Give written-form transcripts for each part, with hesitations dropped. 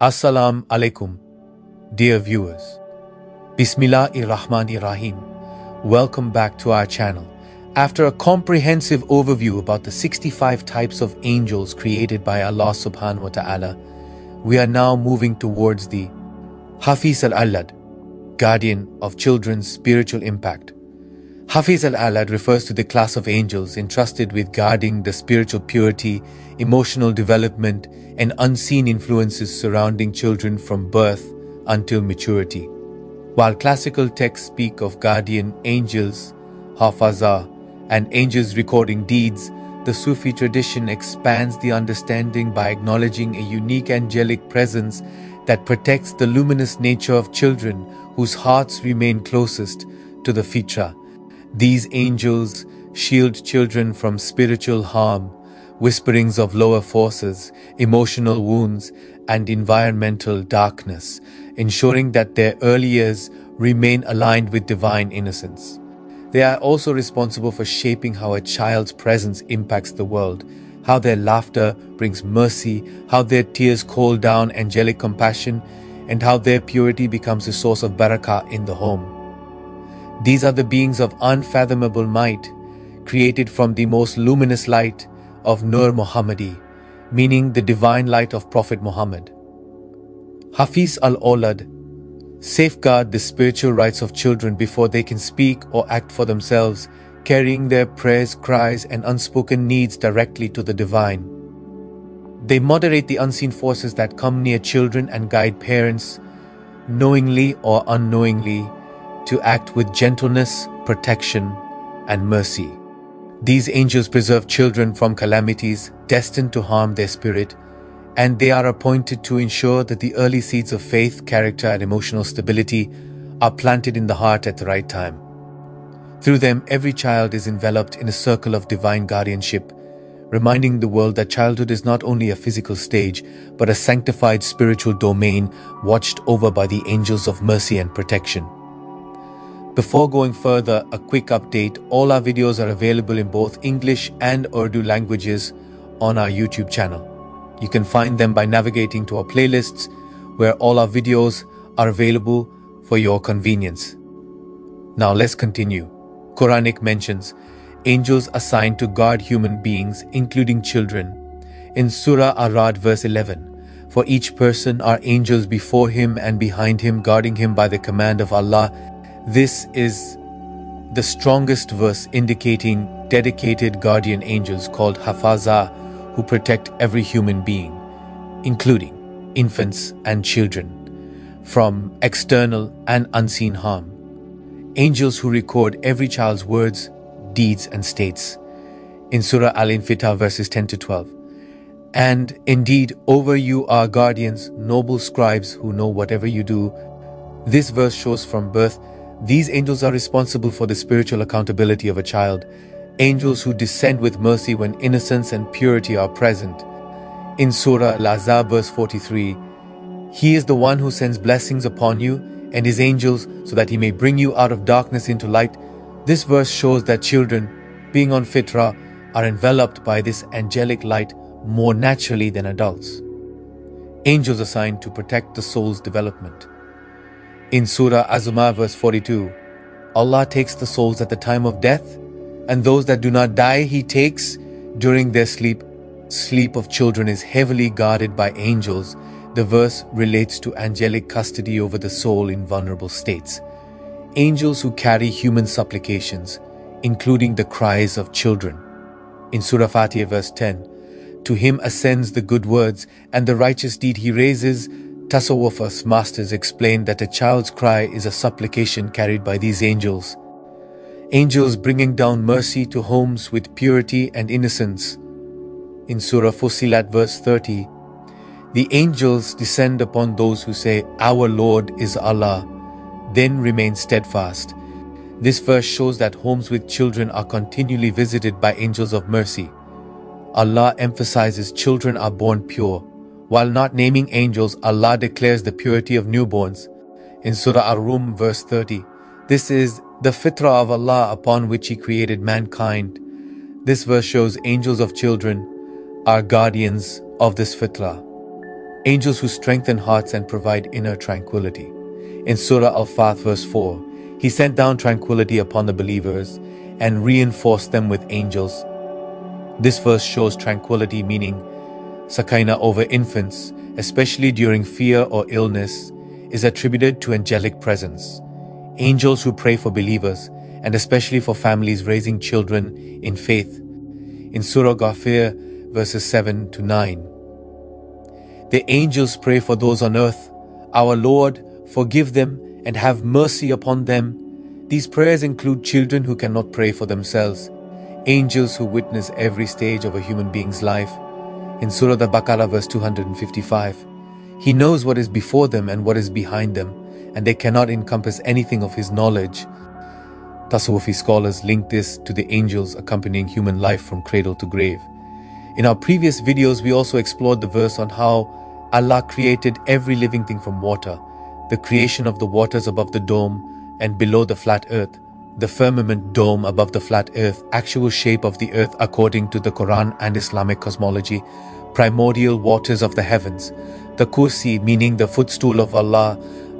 Assalamu alaikum, dear viewers. Bismillahir-Rahmanir-Rahim. Welcome back to our channel. After a comprehensive overview about the 65 types of angels created by Allah subhanahu wa ta'ala, we are now moving towards the Hafiz Al Awlad, guardian of children's spiritual impact. Hafiz Al Awlad refers to the class of angels entrusted with guarding the spiritual purity, emotional development, and unseen influences surrounding children from birth until maturity. While classical texts speak of guardian angels, Ḥāfiẓ, and angels recording deeds, the Sufi tradition expands the understanding by acknowledging a unique angelic presence that protects the luminous nature of children whose hearts remain closest to the fitra. These angels shield children from spiritual harm, whisperings of lower forces, emotional wounds, and environmental darkness, ensuring that their early years remain aligned with divine innocence. They are also responsible for shaping how a child's presence impacts the world, how their laughter brings mercy, how their tears cool down angelic compassion, and how their purity becomes a source of barakah in the home. These are the beings of unfathomable might, created from the most luminous light of Nur Muhammadi, meaning the divine light of Prophet Muhammad. Hafiz Al Awlad safeguard the spiritual rights of children before they can speak or act for themselves, carrying their prayers, cries, and unspoken needs directly to the divine. They moderate the unseen forces that come near children and guide parents, knowingly or unknowingly, to act with gentleness, protection, and mercy. These angels preserve children from calamities destined to harm their spirit, and they are appointed to ensure that the early seeds of faith, character, and emotional stability are planted in the heart at the right time. Through them, every child is enveloped in a circle of divine guardianship, reminding the world that childhood is not only a physical stage, but a sanctified spiritual domain watched over by the angels of mercy and protection. Before going further, a quick update: all our videos are available in both English and Urdu languages on our YouTube channel. You can find them by navigating to our playlists, where all our videos are available for your convenience. Now let's continue. Qur'anic mentions angels assigned to guard human beings, including children. In Surah Ar-Ra'd verse 11, for each person are angels before him and behind him, guarding him by the command of Allah. This is the strongest verse indicating dedicated guardian angels called Ḥāfiẓ, who protect every human being, including infants and children, from external and unseen harm. Angels who record every child's words, deeds, and states. In Surah Al-Infitar verses 10 to 12. And indeed, over you are guardians, noble scribes who know whatever you do. This verse shows from birth these angels are responsible for the spiritual accountability of a child, angels who descend with mercy when innocence and purity are present. In Surah Al-Ahzab verse 43, He is the one who sends blessings upon you and His angels so that He may bring you out of darkness into light. This verse shows that children, being on fitrah, are enveloped by this angelic light more naturally than adults. Angels assigned to protect the soul's development. In Surah Az-Zumar verse 42, Allah takes the souls at the time of death, and those that do not die He takes during their sleep. Sleep of children is heavily guarded by angels. The verse relates to angelic custody over the soul in vulnerable states. Angels who carry human supplications, including the cries of children. In Surah Fatiha verse 10, to Him ascends the good words, and the righteous deed He raises. Tasawwuf's masters explain that a child's cry is a supplication carried by these angels. Angels bringing down mercy to homes with purity and innocence. In Surah Fussilat verse 30, the angels descend upon those who say, Our Lord is Allah, then remain steadfast. This verse shows that homes with children are continually visited by angels of mercy. Allah emphasizes children are born pure. While not naming angels, Allah declares the purity of newborns. In Surah Ar-Rum verse 30, this is the fitrah of Allah upon which He created mankind. This verse shows angels of children are guardians of this fitrah. Angels who strengthen hearts and provide inner tranquility. In Surah Al-Fath verse 4, He sent down tranquility upon the believers and reinforced them with angels. This verse shows tranquility, meaning sakina over infants, especially during fear or illness, is attributed to angelic presence. Angels who pray for believers, and especially for families raising children in faith. In Surah Ghafir verses 7 to 9, the angels pray for those on earth, "Our Lord, forgive them and have mercy upon them." These prayers include children who cannot pray for themselves, angels who witness every stage of a human being's life. In Surah Al-Baqarah verse 255, He knows what is before them and what is behind them, and they cannot encompass anything of His knowledge. Tasawwufi scholars link this to the angels accompanying human life from cradle to grave. In our previous videos, we also explored the verse on how Allah created every living thing from water, the creation of the waters above the dome and below the flat earth, the firmament dome above the flat earth, actual shape of the earth according to the Quran and Islamic cosmology, primordial waters of the heavens, the kursi meaning the footstool of Allah,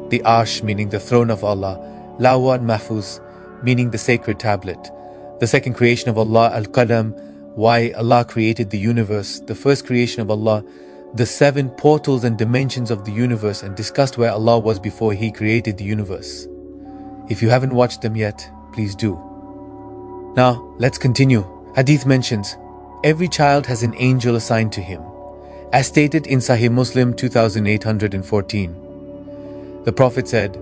the arsh meaning the throne of Allah, Lawh and Mahfuz meaning the sacred tablet, the second creation of Allah, al-Qalam, why Allah created the universe, the first creation of Allah, the 7 portals and dimensions of the universe, and discussed where Allah was before He created the universe. If you haven't watched them yet, please do. Now, let's continue. Hadith mentions, every child has an angel assigned to him, as stated in Sahih Muslim 2814. The Prophet said,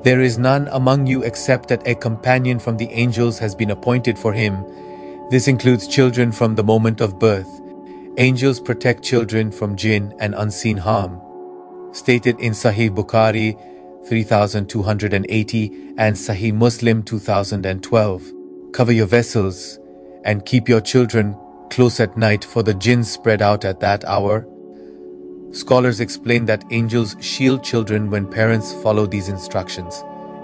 "There is none among you except that a companion from the angels has been appointed for him. This includes children from the moment of birth. Angels protect children from jinn and unseen harm." Stated in Sahih Bukhari 3280 and Sahih Muslim 2012. Cover your vessels and keep your children close at night, for the jinns spread out at that hour. Scholars explain that angels shield children when parents follow these instructions.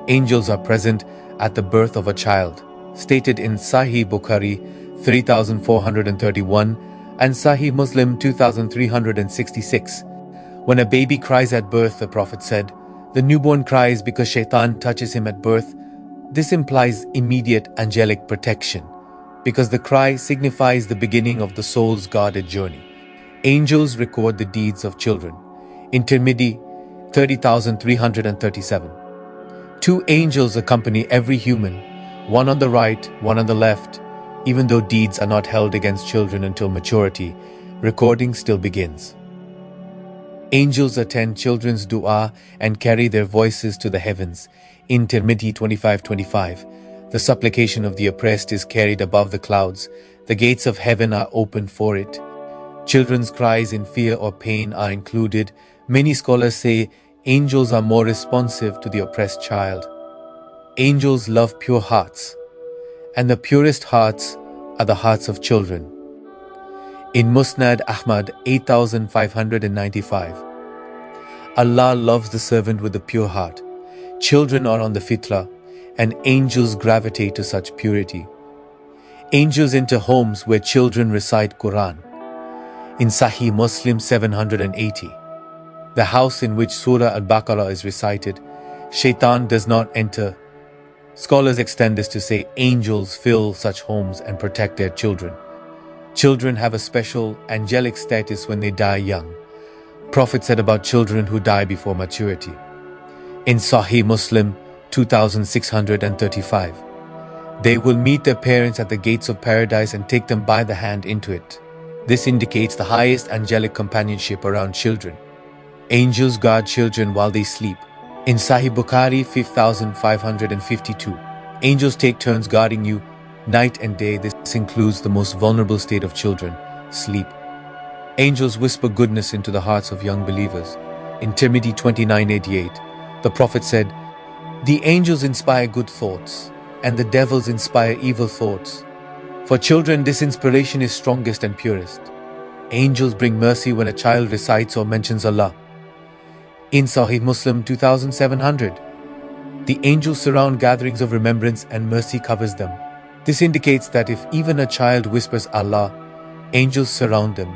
Angels are present at the birth of a child. Stated in Sahih Bukhari 3431 and Sahih Muslim 2366. When a baby cries at birth, the Prophet said, the newborn cries because shaitan touches him at birth. This implies immediate angelic protection, because the cry signifies the beginning of the soul's guarded journey. Angels record the deeds of children. In Tirmidhi 30,337. 2 angels accompany every human, one on the right, one on the left. Even though deeds are not held against children until maturity, recording still begins. Angels attend children's dua and carry their voices to the heavens. In Tirmidhi 25:25, the supplication of the oppressed is carried above the clouds. The gates of heaven are opened for it. Children's cries in fear or pain are included. Many scholars say angels are more responsive to the oppressed child. Angels love pure hearts, and the purest hearts are the hearts of children. In Musnad Ahmad 8595, Allah loves the servant with a pure heart. Children are on the fitra, and angels gravitate to such purity. Angels enter homes where children recite Quran. In Sahih Muslim 780, the house in which Surah Al-Baqarah is recited, shaitan does not enter. Scholars extend this to say angels fill such homes and protect their children. Children have a special angelic status when they die young. Prophet said about children who die before maturity. In Sahih Muslim 2635, they will meet their parents at the gates of paradise and take them by the hand into it. This indicates the highest angelic companionship around children. Angels guard children while they sleep. In Sahih Bukhari 5552, angels take turns guarding you night and day. This includes the most vulnerable state of children, sleep. Angels whisper goodness into the hearts of young believers. In Tirmidhi 2988, the Prophet said, "The angels inspire good thoughts, and the devils inspire evil thoughts. For children, this inspiration is strongest and purest. Angels bring mercy when a child recites or mentions Allah." In Sahih Muslim 2700, the angels surround gatherings of remembrance and mercy covers them. This indicates that if even a child whispers Allah, angels surround them.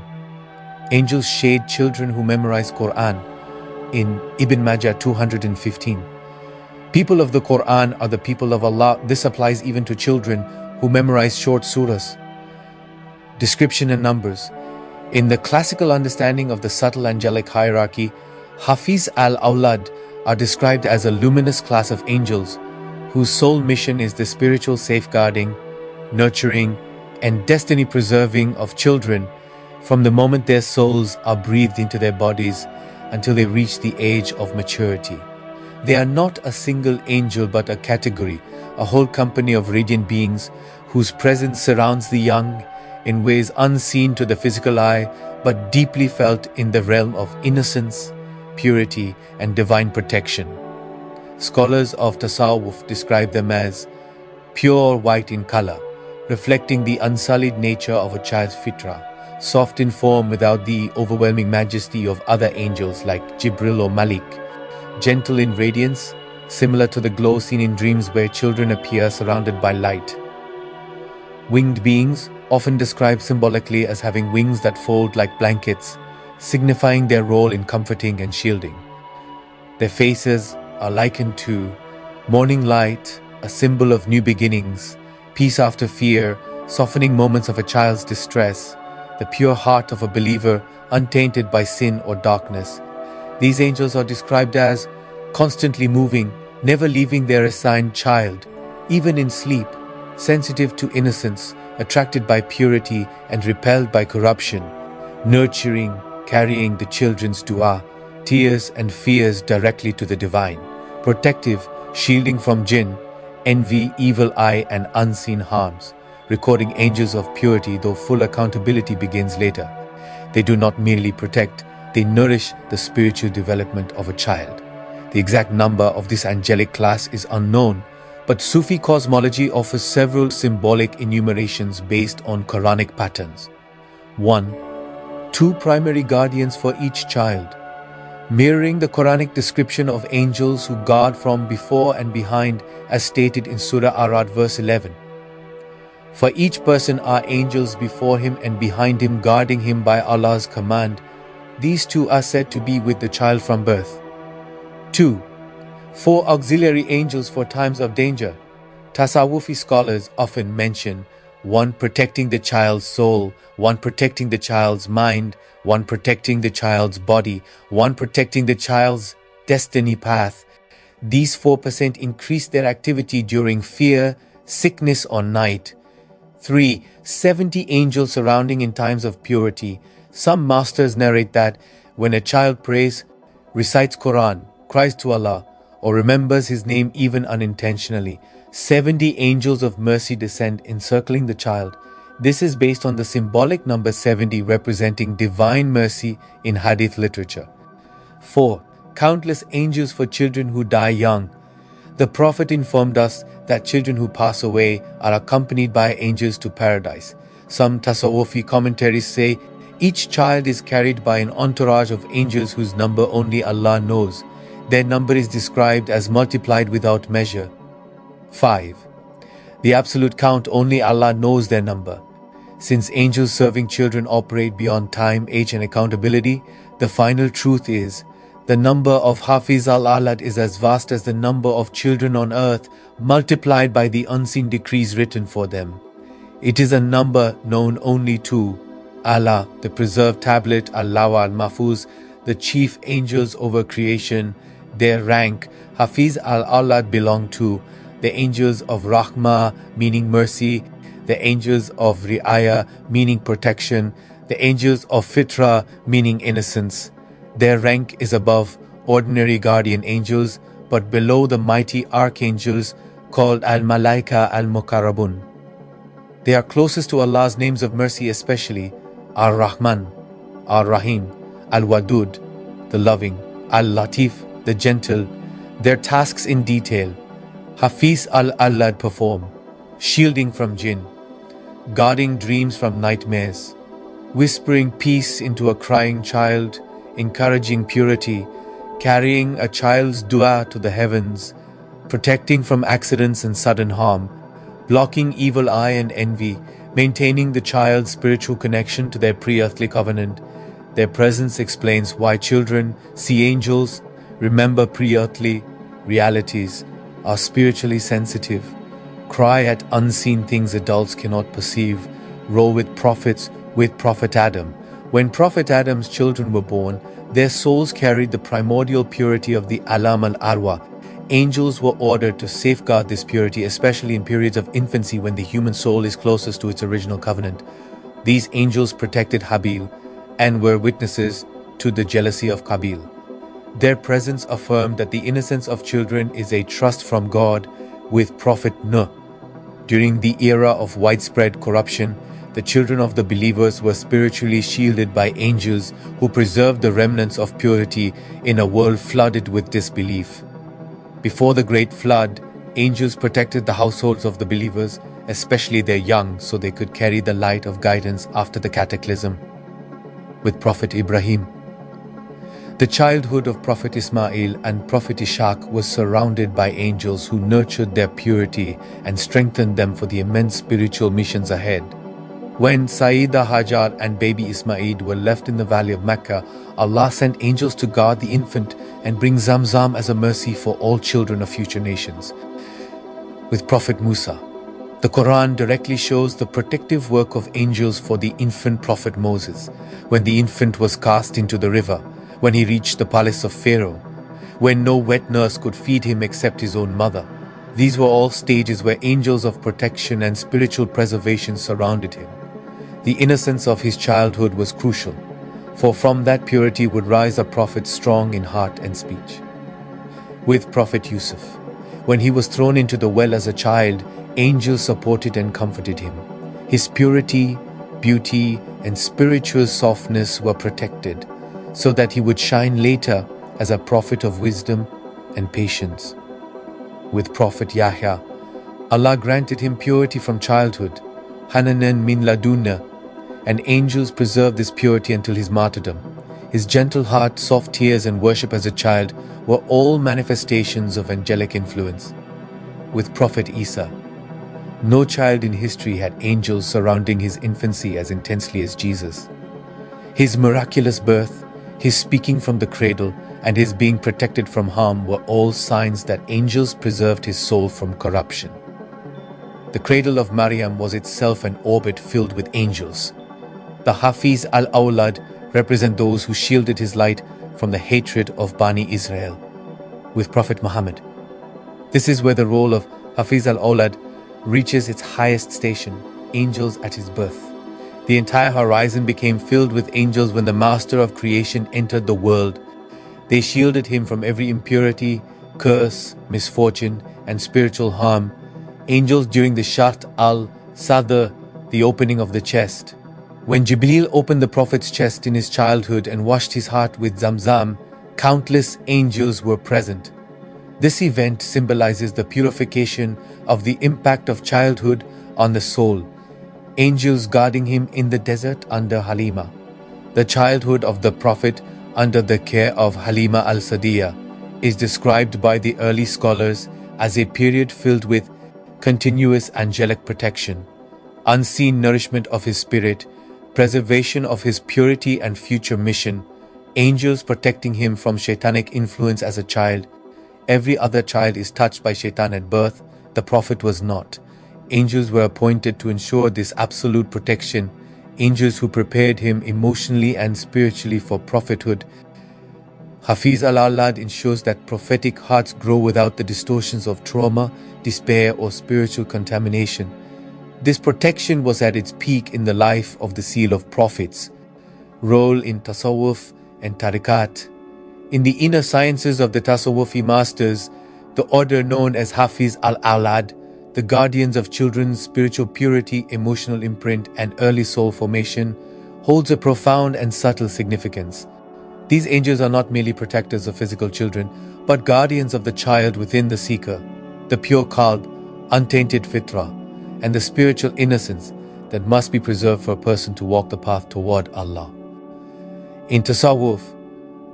Angels shade children who memorize Quran in Ibn Majah 215. People of the Quran are the people of Allah. This applies even to children who memorize short surahs. Description and numbers. In the classical understanding of the subtle angelic hierarchy, Hafiz Al Awlad are described as a luminous class of angels whose sole mission is the spiritual safeguarding, nurturing, and destiny preserving of children from the moment their souls are breathed into their bodies until they reach the age of maturity. They are not a single angel but a category, a whole company of radiant beings whose presence surrounds the young in ways unseen to the physical eye but deeply felt in the realm of innocence, purity, and divine protection. Scholars of Tasawwuf describe them as pure white in color, reflecting the unsullied nature of a child's fitrah, soft in form without the overwhelming majesty of other angels like Jibril or Malik, gentle in radiance, similar to the glow seen in dreams where children appear surrounded by light. Winged beings, often described symbolically as having wings that fold like blankets, signifying their role in comforting and shielding. Their faces are likened to morning light, a symbol of new beginnings, peace after fear, softening moments of a child's distress, the pure heart of a believer untainted by sin or darkness. These angels are described as constantly moving, never leaving their assigned child, even in sleep, sensitive to innocence, attracted by purity and repelled by corruption, nurturing, carrying the children's dua, tears and fears directly to the divine, protective, shielding from jinn, envy, evil eye and unseen harms, recording angels of purity, though full accountability begins later. They do not merely protect, they nourish the spiritual development of a child. The exact number of this angelic class is unknown, but Sufi cosmology offers several symbolic enumerations based on Quranic patterns. 1. 2 primary guardians for each child, mirroring the Quranic description of angels who guard from before and behind as stated in Surah Ar-Ra'd verse 11. For each person are angels before him and behind him guarding him by Allah's command. These 2 are said to be with the child from birth. 2. 4 auxiliary angels for times of danger. Tasawwufi scholars often mention 1 protecting the child's soul, 1 protecting the child's mind, 1 protecting the child's body, 1 protecting the child's destiny path. These 4% increase their activity during fear, sickness or night. 3. 70 angels surrounding in times of purity. Some masters narrate that when a child prays, recites Quran, cries to Allah, or remembers His name even unintentionally, 70 angels of mercy descend encircling the child. This is based on the symbolic number 70 representing divine mercy in hadith literature. 4. Countless angels for children who die young. The Prophet informed us that children who pass away are accompanied by angels to paradise. Some Tasawwufi commentaries say each child is carried by an entourage of angels whose number only Allah knows. Their number is described as multiplied without measure. 5. The absolute count only Allah knows their number. Since angels serving children operate beyond time, age and accountability, the final truth is the number of Hafiz Al Awlad is as vast as the number of children on earth multiplied by the unseen decrees written for them. It is a number known only to Allah, the preserved tablet, al-Lawh al-Mahfuz, the chief angels over creation. Their rank, Hafiz Al Awlad belong to the angels of Rahmah, meaning mercy, the angels of Ri'ayah, meaning protection, the angels of Fitrah, meaning innocence. Their rank is above ordinary guardian angels, but below the mighty archangels called al-Malaika al-Mukarrabun. They are closest to Allah's names of mercy, especially Ar-Rahman, Ar-Rahim, Al-Wadud, the loving, Al-Latif, the gentle. Their tasks in detail, Hafiz Al Awlad perform: shielding from jinn, guarding dreams from nightmares, whispering peace into a crying child, encouraging purity, carrying a child's dua to the heavens, protecting from accidents and sudden harm, blocking evil eye and envy, maintaining the child's spiritual connection to their pre-earthly covenant. Their presence explains why children see angels, remember pre-earthly realities, are spiritually sensitive, cry at unseen things adults cannot perceive, roll with prophets with Prophet Adam. When Prophet Adam's children were born, their souls carried the primordial purity of the Alam al-Arwa. Angels were ordered to safeguard this purity, especially in periods of infancy when the human soul is closest to its original covenant. These angels protected Habil and were witnesses to the jealousy of Qabil. Their presence affirmed that the innocence of children is a trust from God with Prophet Nuh. During the era of widespread corruption, the children of the believers were spiritually shielded by angels who preserved the remnants of purity in a world flooded with disbelief. Before the Great Flood, angels protected the households of the believers, especially their young, so they could carry the light of guidance after the cataclysm. With Prophet Ibrahim, the childhood of Prophet Ismail and Prophet Ishaq was surrounded by angels who nurtured their purity and strengthened them for the immense spiritual missions ahead. When Sayyida Hajar and baby Ismail were left in the valley of Mecca, Allah sent angels to guard the infant and bring Zamzam as a mercy for all children of future nations. With Prophet Musa, the Quran directly shows the protective work of angels for the infant Prophet Moses, when the infant was cast into the river, when he reached the palace of Pharaoh, when no wet nurse could feed him except his own mother. These were all stages where angels of protection and spiritual preservation surrounded him. The innocence of his childhood was crucial, for from that purity would rise a prophet strong in heart and speech. With Prophet Yusuf, when he was thrown into the well as a child, angels supported and comforted him. His purity, beauty, and spiritual softness were protected, so that he would shine later as a prophet of wisdom and patience. With Prophet Yahya, Allah granted him purity from childhood, Hananan min ladunna, and angels preserved this purity until his martyrdom. His gentle heart, soft tears, and worship as a child were all manifestations of angelic influence. With Prophet Isa, no child in history had angels surrounding his infancy as intensely as Jesus. His miraculous birth, his speaking from the cradle, and his being protected from harm were all signs that angels preserved his soul from corruption. The cradle of Maryam was itself an orbit filled with angels. The Hafiz Al Awlad represent those who shielded his light from the hatred of Bani Israel. With Prophet Muhammad, this is where the role of Hafiz Al Awlad reaches its highest station, angels at his birth. The entire horizon became filled with angels when the master of creation entered the world. They shielded him from every impurity, curse, misfortune, and spiritual harm. Angels during the Shaht al-Sadr, the opening of the chest. When Jibreel opened the Prophet's chest in his childhood and washed his heart with Zamzam, countless angels were present. This event symbolizes the purification of the impact of childhood on the soul. Angels guarding him in the desert under Halima. The childhood of the Prophet under the care of Halima al-Sadiya is described by the early scholars as a period filled with continuous angelic protection, unseen nourishment of his spirit, preservation of his purity and future mission, angels protecting him from shaitanic influence as a child. Every other child is touched by shaitan at birth, the Prophet was not. Angels were appointed to ensure this absolute protection, angels who prepared him emotionally and spiritually for prophethood. Hafiz Al Awlad ensures that prophetic hearts grow without the distortions of trauma, despair, or spiritual contamination. This protection was at its peak in the life of the seal of prophets, role in Tasawwuf and Tariqat. In the inner sciences of the Tasawwufi masters, the order known as Hafiz Al Awlad, the guardians of children's spiritual purity, emotional imprint, and early soul formation, holds a profound and subtle significance. These angels are not merely protectors of physical children, but guardians of the child within the seeker, the pure qalb, untainted fitrah, and the spiritual innocence that must be preserved for a person to walk the path toward Allah. In Tasawwuf,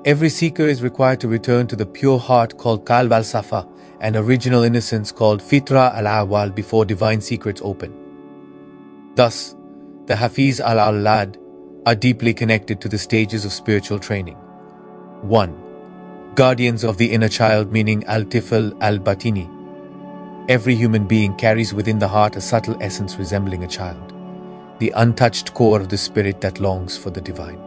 every seeker is required to return to the pure heart called Qalb al-Safa and original innocence called Fitra al-Awwal before divine secrets open. Thus, the Hafiz Al Awlad are deeply connected to the stages of spiritual training. 1. Guardians of the inner child, meaning al-Tifl al-Batini. Every human being carries within the heart a subtle essence resembling a child, the untouched core of the spirit that longs for the divine.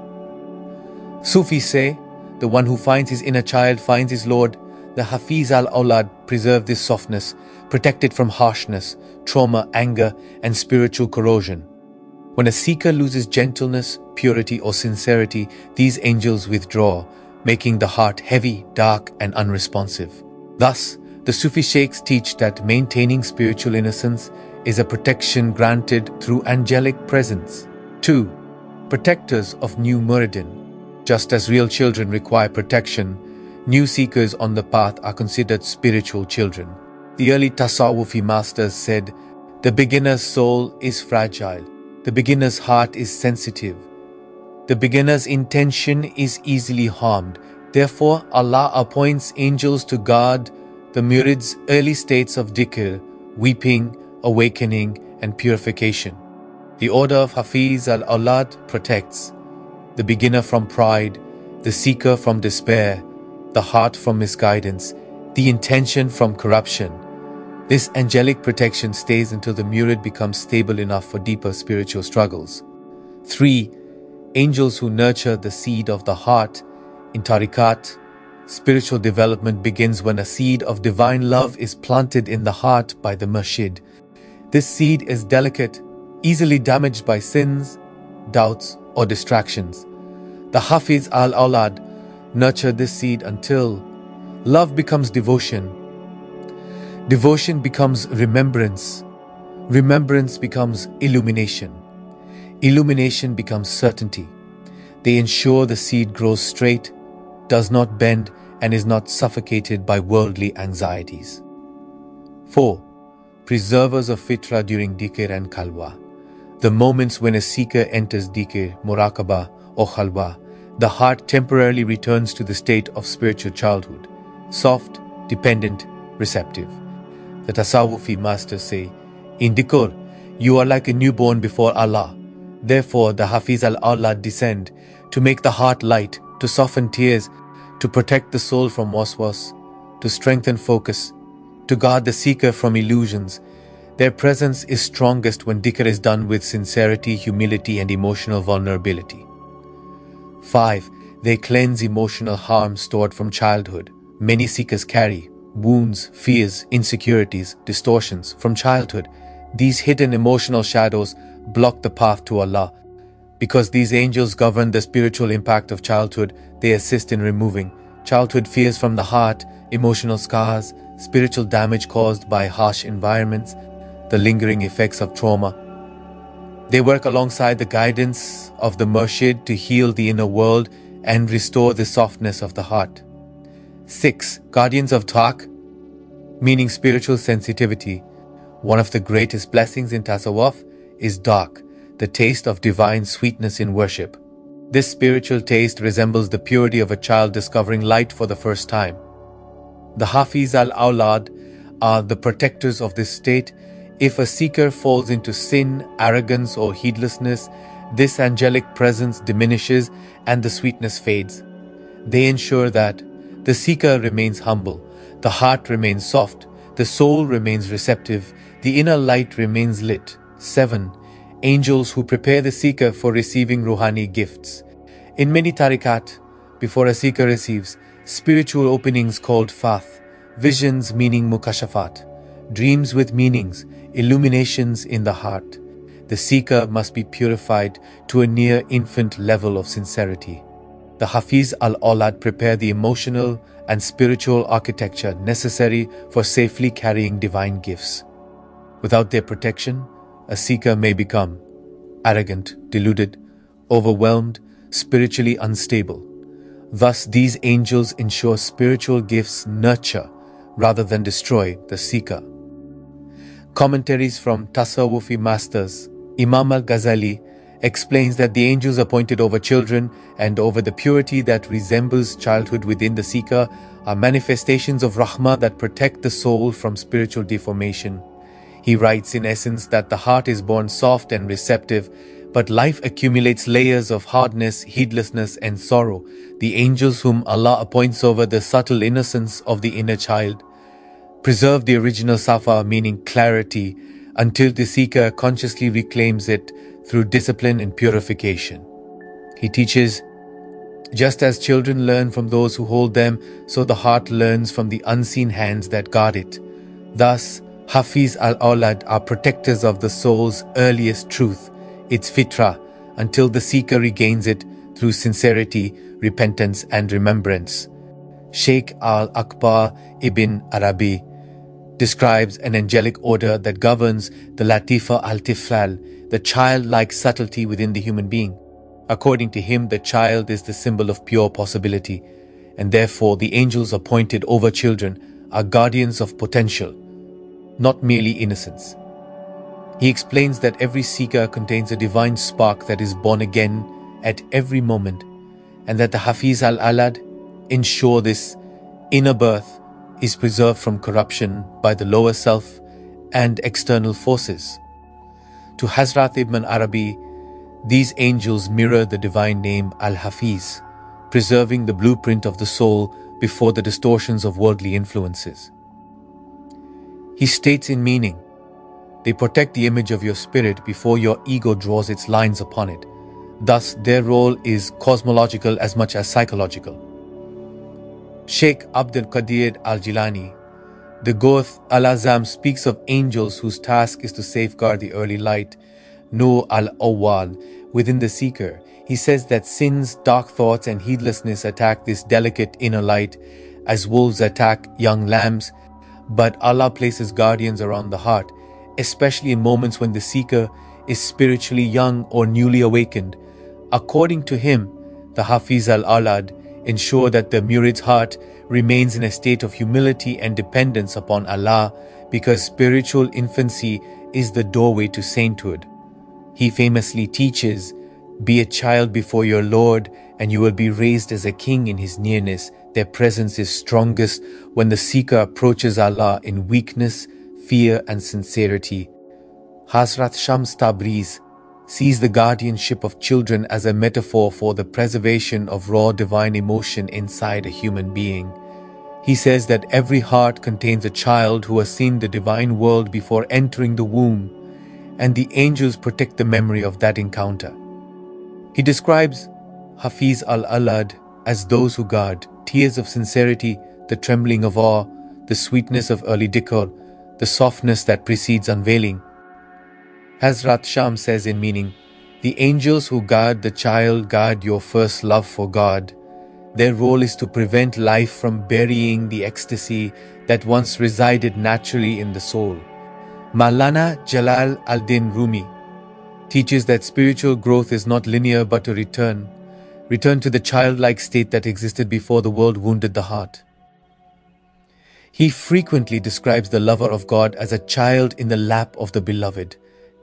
Sufis say, the one who finds his inner child finds his Lord. The Hafiz Al Awlad preserve this softness, protect it from harshness, trauma, anger, and spiritual corrosion. When a seeker loses gentleness, purity, or sincerity, these angels withdraw, making the heart heavy, dark, and unresponsive. Thus, the Sufi sheikhs teach that maintaining spiritual innocence is a protection granted through angelic presence. 2. Protectors of new muridin. Just as real children require protection, new seekers on the path are considered spiritual children. The early Tasawwufi masters said, the beginner's soul is fragile, the beginner's heart is sensitive, the beginner's intention is easily harmed. Therefore, Allah appoints angels to guard the murid's early states of dhikr, weeping, awakening, and purification. The order of Hafiz Al Awlad protects the beginner from pride, the seeker from despair, the heart from misguidance, the intention from corruption. This angelic protection stays until the murid becomes stable enough for deeper spiritual struggles. 3. Angels who nurture the seed of the heart. In tariqat, spiritual development begins when a seed of divine love is planted in the heart by the murshid. This seed is delicate, easily damaged by sins, doubts, or distractions. The Hafiz Al Awlad nurture this seed until love becomes devotion. Devotion becomes remembrance. Remembrance becomes illumination. Illumination becomes certainty. They ensure the seed grows straight, does not bend, and is not suffocated by worldly anxieties. 4. Preservers of fitra during dhikr and khalwa. The moments when a seeker enters dhikr, muraqabah, or khalwa, the heart temporarily returns to the state of spiritual childhood, soft, dependent, receptive. The Tasawwufi masters say, in dhikr, you are like a newborn before Allah. Therefore, the Hafiz Al Awlad descend to make the heart light, to soften tears, to protect the soul from waswas, to strengthen focus, to guard the seeker from illusions. Their presence is strongest when dhikr is done with sincerity, humility, and emotional vulnerability. 5. They cleanse emotional harm stored from childhood. Many seekers carry wounds, fears, insecurities, distortions from childhood. These hidden emotional shadows block the path to Allah. Because these angels govern the spiritual impact of childhood, they assist in removing childhood fears from the heart, emotional scars, spiritual damage caused by harsh environments, the lingering effects of trauma. They work alongside the guidance of the murshid to heal the inner world and restore the softness of the heart. 6. Guardians of Taq, meaning spiritual sensitivity. One of the greatest blessings in Tasawwuf is Daq, the taste of divine sweetness in worship. This spiritual taste resembles the purity of a child discovering light for the first time. The Hafiz Al Awlad are the protectors of this state. If a seeker falls into sin, arrogance, or heedlessness, this angelic presence diminishes and the sweetness fades. They ensure that the seeker remains humble, the heart remains soft, the soul remains receptive, the inner light remains lit. 7. Angels who prepare the seeker for receiving ruhani gifts. In many tariqat, before a seeker receives spiritual openings called fath, visions meaning mukashafat, dreams with meanings, illuminations in the heart, the seeker must be purified to a near infant level of sincerity. The Hafiz Al Awlad prepare the emotional and spiritual architecture necessary for safely carrying divine gifts. Without their protection, a seeker may become arrogant, deluded, overwhelmed, spiritually unstable. Thus, these angels ensure spiritual gifts nurture rather than destroy the seeker. Commentaries from Tasawwufi masters. Imam al-Ghazali explains that the angels appointed over children and over the purity that resembles childhood within the seeker are manifestations of Rahmah that protect the soul from spiritual deformation. He writes in essence that the heart is born soft and receptive, but life accumulates layers of hardness, heedlessness, and sorrow. The angels whom Allah appoints over the subtle innocence of the inner child preserve the original safa, meaning clarity, until the seeker consciously reclaims it through discipline and purification. He teaches, just as children learn from those who hold them, so the heart learns from the unseen hands that guard it. Thus, Hafiz Al Awlad are protectors of the soul's earliest truth, its fitrah, until the seeker regains it through sincerity, repentance, and remembrance. Sheikh Al-Akbar Ibn Arabi describes an angelic order that governs the Latifa al-Tifal, the childlike subtlety within the human being. According to him, the child is the symbol of pure possibility, and therefore the angels appointed over children are guardians of potential, not merely innocence. He explains that every seeker contains a divine spark that is born again at every moment, and that the Hafiz Al Awlad ensure this inner birth is preserved from corruption by the lower self and external forces. To Hazrat Ibn Arabi, these angels mirror the divine name Al-Hafiz, preserving the blueprint of the soul before the distortions of worldly influences. He states in meaning, they protect the image of your spirit before your ego draws its lines upon it. Thus, their role is cosmological as much as psychological. Sheikh Abdul Qadir Al-Jilani, the Gauth Al-Azam, speaks of angels whose task is to safeguard the early light, Nur al-Awwal, within the seeker. He says that sins, dark thoughts, and heedlessness attack this delicate inner light as wolves attack young lambs, but Allah places guardians around the heart, especially in moments when the seeker is spiritually young or newly awakened. According to him, the Hafiz Al Awlad ensure that the murid's heart remains in a state of humility and dependence upon Allah, because spiritual infancy is the doorway to sainthood. He famously teaches, be a child before your Lord, and you will be raised as a king in His nearness. Their presence is strongest when the seeker approaches Allah in weakness, fear, and sincerity. Hazrat Shams Tabriz sees the guardianship of children as a metaphor for the preservation of raw divine emotion inside a human being. He says that every heart contains a child who has seen the divine world before entering the womb, and the angels protect the memory of that encounter. He describes Hafiz Al Awlad as those who guard tears of sincerity, the trembling of awe, the sweetness of early dhikr, the softness that precedes unveiling. Hazrat Sham says in meaning, the angels who guard the child guard your first love for God. Their role is to prevent life from burying the ecstasy that once resided naturally in the soul. Maulana Jalal al-Din Rumi teaches that spiritual growth is not linear but a return to the childlike state that existed before the world wounded the heart. He frequently describes the lover of God as a child in the lap of the beloved,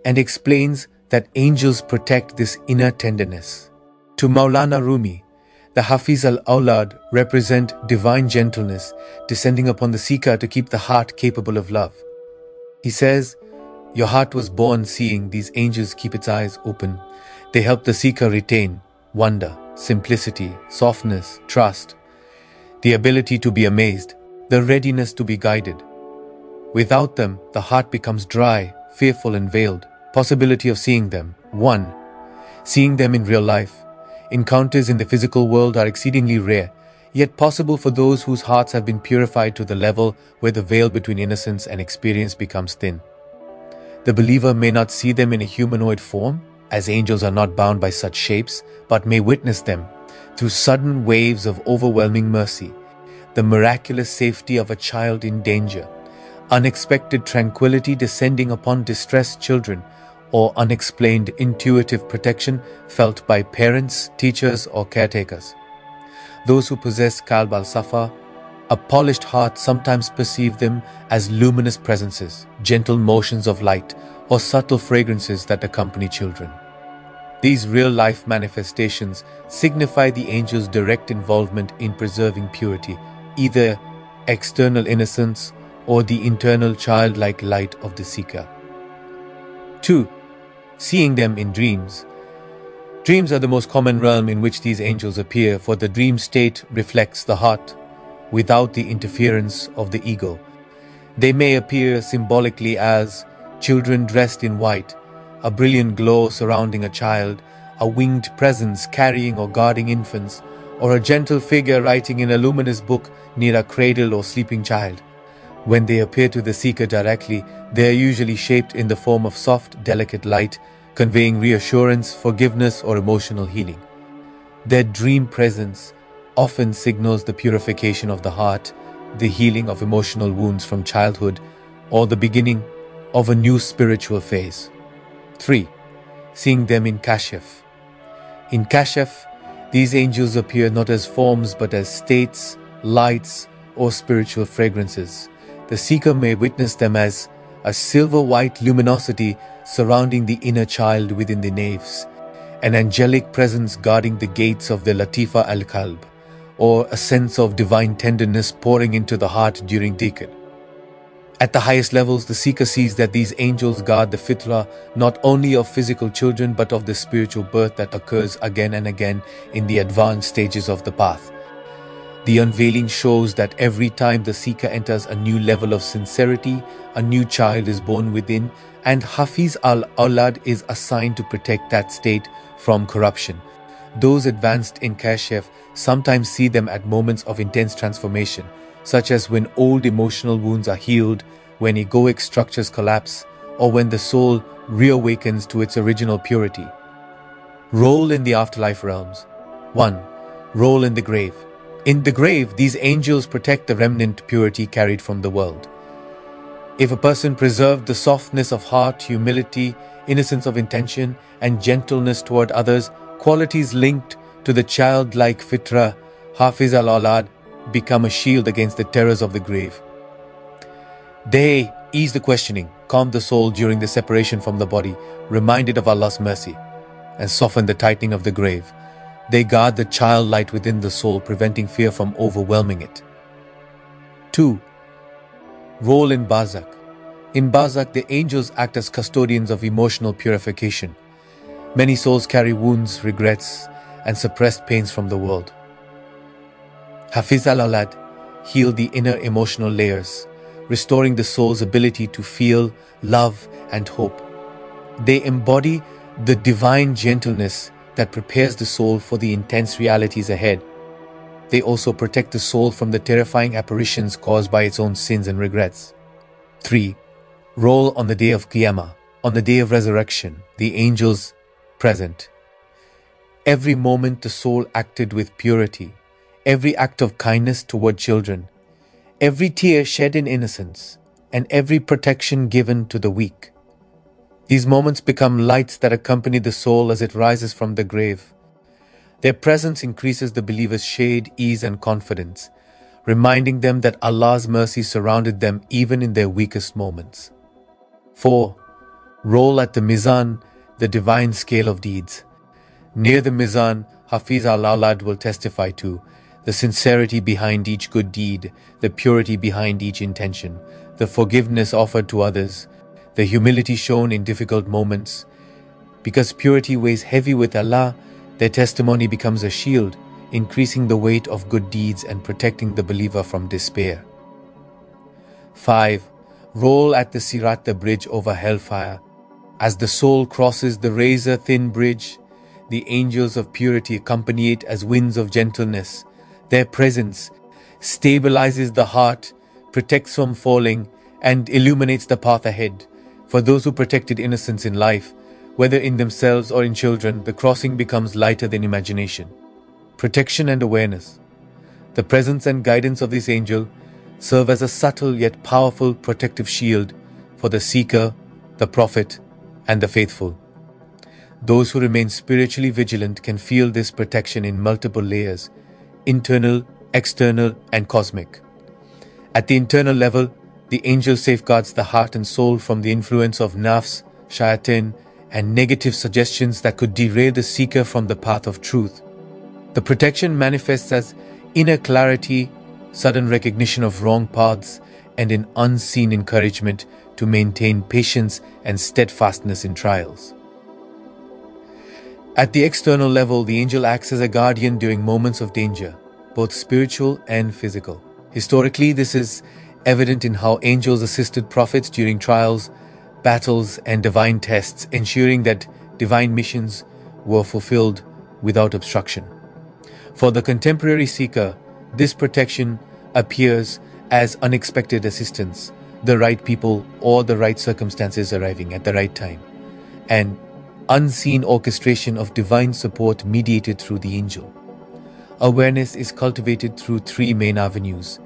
and explains that angels protect this inner tenderness. To Maulana Rumi, the Hafiz Al Awlad represent divine gentleness descending upon the seeker to keep the heart capable of love. He says, your heart was born seeing, these angels keep its eyes open. They help the seeker retain wonder, simplicity, softness, trust, the ability to be amazed, the readiness to be guided. Without them, the heart becomes dry, fearful, and veiled. Possibility of seeing them. 1. Seeing them in real life. Encounters in the physical world are exceedingly rare, yet possible for those whose hearts have been purified to the level where the veil between innocence and experience becomes thin. The believer may not see them in a humanoid form, as angels are not bound by such shapes, but may witness them through sudden waves of overwhelming mercy, the miraculous safety of a child in danger, unexpected tranquility descending upon distressed children, or unexplained intuitive protection felt by parents, teachers, or caretakers. Those who possess Qalb al-Safa, a polished heart, sometimes perceive them as luminous presences, gentle motions of light, or subtle fragrances that accompany children. These real-life manifestations signify the angel's direct involvement in preserving purity, either external innocence or the internal childlike light of the seeker. 2. Seeing them in dreams. Dreams are the most common realm in which these angels appear, for the dream state reflects the heart without the interference of the ego. They may appear symbolically as children dressed in white, a brilliant glow surrounding a child, a winged presence carrying or guarding infants, or a gentle figure writing in a luminous book near a cradle or sleeping child. When they appear to the seeker directly, they are usually shaped in the form of soft, delicate light, conveying reassurance, forgiveness, or emotional healing. Their dream presence often signals the purification of the heart, the healing of emotional wounds from childhood, or the beginning of a new spiritual phase. 3. Seeing them in Kashf. In Kashf, these angels appear not as forms but as states, lights, or spiritual fragrances. The seeker may witness them as a silver-white luminosity surrounding the inner child within the naves, an angelic presence guarding the gates of the Latifa al-Qalb, or a sense of divine tenderness pouring into the heart during dhikr. At the highest levels, the seeker sees that these angels guard the fitrah not only of physical children but of the spiritual birth that occurs again and again in the advanced stages of the path. The unveiling shows that every time the seeker enters a new level of sincerity, a new child is born within, and Hafiz Al Awlad is assigned to protect that state from corruption. Those advanced in Kashf sometimes see them at moments of intense transformation, such as when old emotional wounds are healed, when egoic structures collapse, or when the soul reawakens to its original purity. Role in the afterlife realms. 1. Role in the grave. In the grave, these angels protect the remnant purity carried from the world. If a person preserved the softness of heart, humility, innocence of intention, and gentleness toward others, qualities linked to the childlike fitrah, Hafiz Al Awlad, become a shield against the terrors of the grave. They ease the questioning, calm the soul during the separation from the body, reminded of Allah's mercy, and soften the tightening of the grave. They guard the child light within the soul, preventing fear from overwhelming it. 2. Role in Barzakh. In Barzakh, the angels act as custodians of emotional purification. Many souls carry wounds, regrets, and suppressed pains from the world. Hafiz Al Awlad heal the inner emotional layers, restoring the soul's ability to feel, love, and hope. They embody the divine gentleness that prepares the soul for the intense realities ahead. They also protect the soul from the terrifying apparitions caused by its own sins and regrets. 3. Role on the day of Qiyamah. On the day of resurrection, the angels present. Every moment the soul acted with purity, every act of kindness toward children, every tear shed in innocence, and every protection given to the weak. These moments become lights that accompany the soul as it rises from the grave. Their presence increases the believer's shade, ease, and confidence, reminding them that Allah's mercy surrounded them even in their weakest moments. 4. Role at the Mizan, the divine scale of deeds. Near the Mizan, Hafiz Al Awlad will testify to the sincerity behind each good deed, the purity behind each intention, the forgiveness offered to others, the humility shown in difficult moments. Because purity weighs heavy with Allah, their testimony becomes a shield, increasing the weight of good deeds and protecting the believer from despair. 5. Role at the Sirat, the bridge over hellfire. As the soul crosses the razor-thin bridge, the angels of purity accompany it as winds of gentleness. Their presence stabilizes the heart, protects from falling, and illuminates the path ahead. For those who protected innocence in life, whether in themselves or in children, the crossing becomes lighter than imagination. Protection and awareness. The presence and guidance of this angel serve as a subtle yet powerful protective shield for the seeker, the prophet, and the faithful. Those who remain spiritually vigilant can feel this protection in multiple layers: internal, external, and cosmic. At the internal level, the angel safeguards the heart and soul from the influence of nafs, shayatin, and negative suggestions that could derail the seeker from the path of truth. The protection manifests as inner clarity, sudden recognition of wrong paths, and an unseen encouragement to maintain patience and steadfastness in trials. At the external level, the angel acts as a guardian during moments of danger, both spiritual and physical. Historically, this is evident in how angels assisted prophets during trials, battles, and divine tests, ensuring that divine missions were fulfilled without obstruction. For the contemporary seeker, this protection appears as unexpected assistance, the right people or the right circumstances arriving at the right time, and unseen orchestration of divine support mediated through the angel. Awareness is cultivated through three main avenues.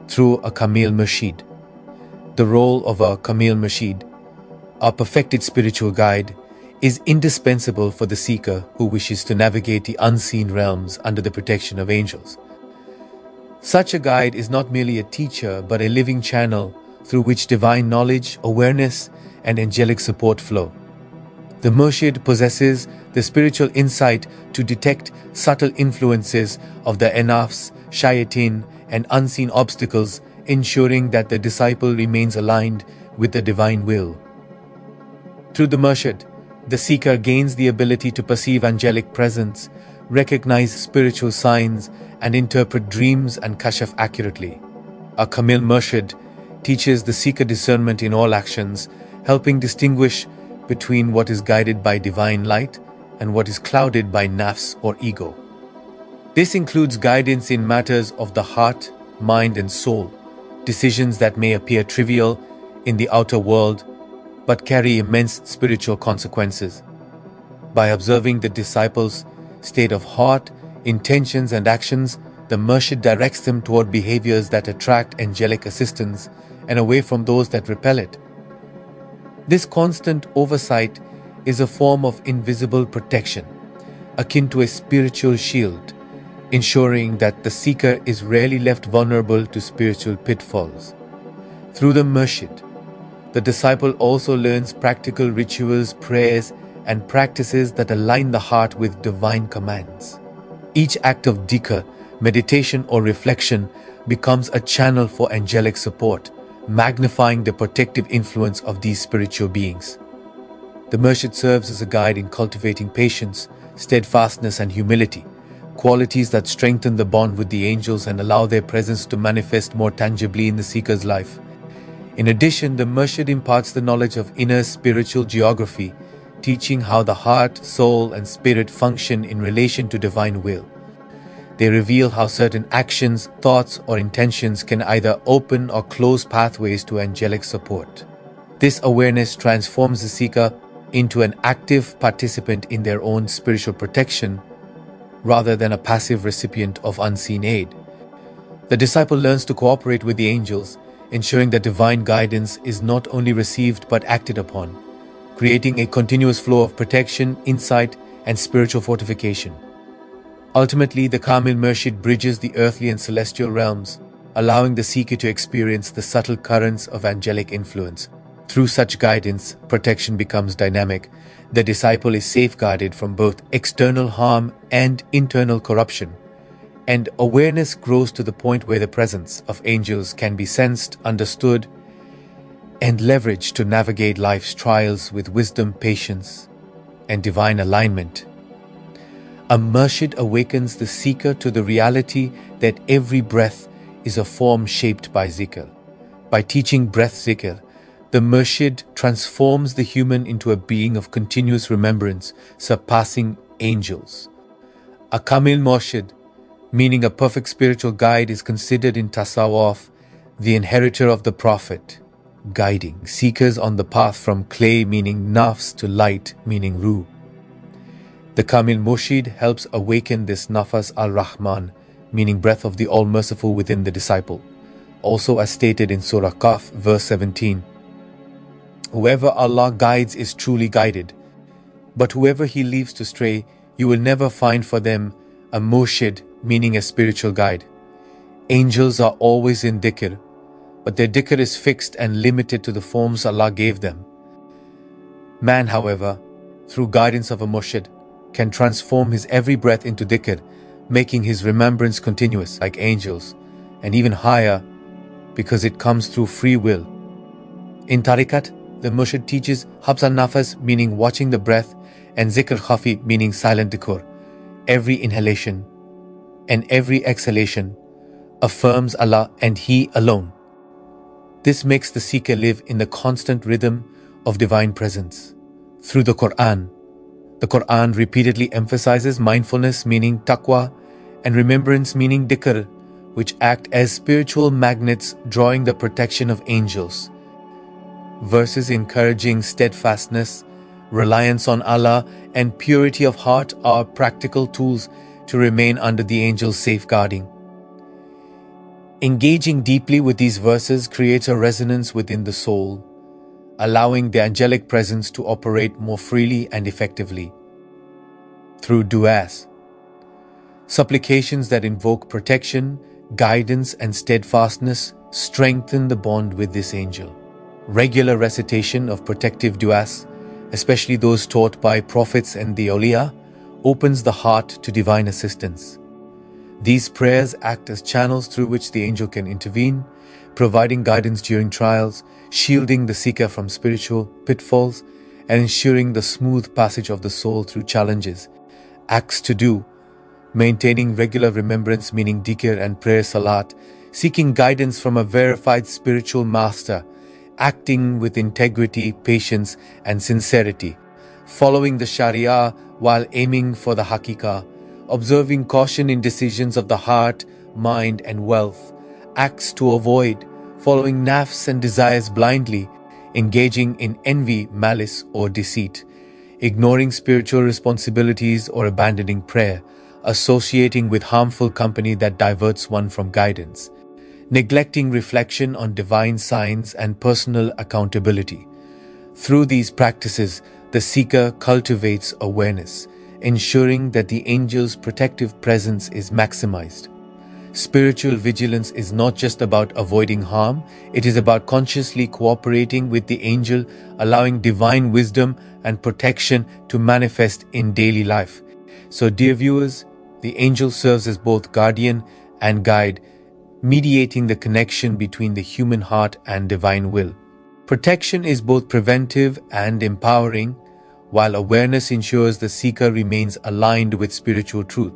Through a Kamil Murshid. The role of a Kamil Murshid, a perfected spiritual guide, is indispensable for the seeker who wishes to navigate the unseen realms under the protection of angels. Such a guide is not merely a teacher, but a living channel through which divine knowledge, awareness, and angelic support flow. The Murshid possesses the spiritual insight to detect subtle influences of the nafs, shayateen, and unseen obstacles, ensuring that the disciple remains aligned with the divine will. Through the Murshid, the seeker gains the ability to perceive angelic presence, recognize spiritual signs, and interpret dreams and kashf accurately. A Kamil Murshid teaches the seeker discernment in all actions, helping distinguish between what is guided by divine light and what is clouded by nafs or ego. This includes guidance in matters of the heart, mind, and soul, decisions that may appear trivial in the outer world but carry immense spiritual consequences. By observing the disciples' state of heart, intentions, and actions, the Murshid directs them toward behaviors that attract angelic assistance and away from those that repel it. This constant oversight is a form of invisible protection, akin to a spiritual shield, ensuring that the seeker is rarely left vulnerable to spiritual pitfalls. Through the Murshid, the disciple also learns practical rituals, prayers, and practices that align the heart with divine commands. Each act of dhikr, meditation, or reflection becomes a channel for angelic support, magnifying the protective influence of these spiritual beings. The Murshid serves as a guide in cultivating patience, steadfastness, and humility, qualities that strengthen the bond with the angels and allow their presence to manifest more tangibly in the seeker's life. In addition, the Murshid imparts the knowledge of inner spiritual geography, teaching how the heart, soul, and spirit function in relation to divine will. They reveal how certain actions, thoughts, or intentions can either open or close pathways to angelic support. This awareness transforms the seeker into an active participant in their own spiritual protection, rather than a passive recipient of unseen aid. The disciple learns to cooperate with the angels, ensuring that divine guidance is not only received but acted upon, creating a continuous flow of protection, insight, and spiritual fortification. Ultimately, the Kamil Murshid bridges the earthly and celestial realms, allowing the seeker to experience the subtle currents of angelic influence. Through such guidance, protection becomes dynamic. The disciple is safeguarded from both external harm and internal corruption, and awareness grows to the point where the presence of angels can be sensed, understood, and leveraged to navigate life's trials with wisdom, patience, and divine alignment. A Murshid awakens the seeker to the reality that every breath is a form shaped by zikr. By teaching breath zikr, the Murshid transforms the human into a being of continuous remembrance, surpassing angels. A Kamil Murshid, meaning a perfect spiritual guide, is considered in Tasawwuf the inheritor of the Prophet, guiding seekers on the path from clay, meaning nafs, to light, meaning ruh. The Kamil Murshid helps awaken this nafas al-Rahman, meaning breath of the All-Merciful within the disciple. Also as stated in Surah Qaf, verse 17, "Whoever Allah guides is truly guided, but whoever He leaves to stray, you will never find for them a Murshid," meaning a spiritual guide. Angels are always in dhikr, but their dhikr is fixed and limited to the forms Allah gave them. Man, however, through guidance of a Murshid, can transform his every breath into dhikr, making his remembrance continuous like angels, and even higher because it comes through free will. In Tariqat, the Murshid teaches Habs al-Nafas, meaning watching the breath, and zikr khafi meaning silent dhikr. Every inhalation and every exhalation affirms Allah and He alone. This makes the seeker live in the constant rhythm of divine presence. Through the Quran repeatedly emphasizes mindfulness meaning taqwa and remembrance meaning dhikr, which act as spiritual magnets drawing the protection of angels. Verses encouraging steadfastness, reliance on Allah, and purity of heart are practical tools to remain under the angel's safeguarding. Engaging deeply with these verses creates a resonance within the soul, allowing the angelic presence to operate more freely and effectively. Through du'as, supplications that invoke protection, guidance, and steadfastness strengthen the bond with this angel. Regular recitation of protective du'as, especially those taught by prophets and the awliya, opens the heart to divine assistance. These prayers act as channels through which the angel can intervene, providing guidance during trials, shielding the seeker from spiritual pitfalls, and ensuring the smooth passage of the soul through challenges. Acts to do, maintaining regular remembrance meaning dhikr and prayer salat, seeking guidance from a verified spiritual master, acting with integrity, patience, and sincerity, following the sharia while aiming for the haqiqah, observing caution in decisions of the heart, mind, and wealth, acts to avoid following nafs and desires blindly, engaging in envy, malice, or deceit, ignoring spiritual responsibilities or abandoning prayer, associating with harmful company that diverts one from guidance, neglecting reflection on divine signs and personal accountability. Through these practices, the seeker cultivates awareness, ensuring that the angel's protective presence is maximized. Spiritual vigilance is not just about avoiding harm, it is about consciously cooperating with the angel, allowing divine wisdom and protection to manifest in daily life. So, dear viewers, the angel serves as both guardian and guide, mediating the connection between the human heart and divine will. Protection is both preventive and empowering, while awareness ensures the seeker remains aligned with spiritual truth.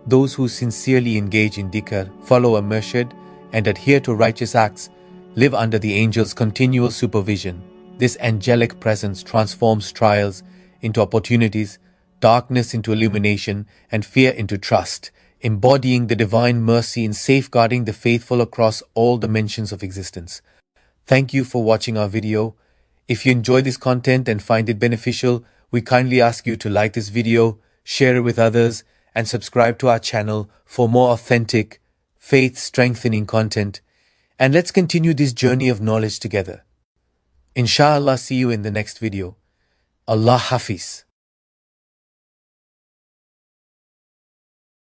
Those who sincerely engage in dhikr, follow a murshid, and adhere to righteous acts live under the angel's continual supervision. This angelic presence transforms trials into opportunities, darkness into illumination, and fear into trust, embodying the divine mercy in safeguarding the faithful across all dimensions of existence. Thank you for watching our video. If you enjoy this content and find it beneficial, we kindly ask you to like this video, share it with others, and subscribe to our channel for more authentic, faith-strengthening content. And let's continue this journey of knowledge together. Inshallah, see you in the next video. Allah Hafiz.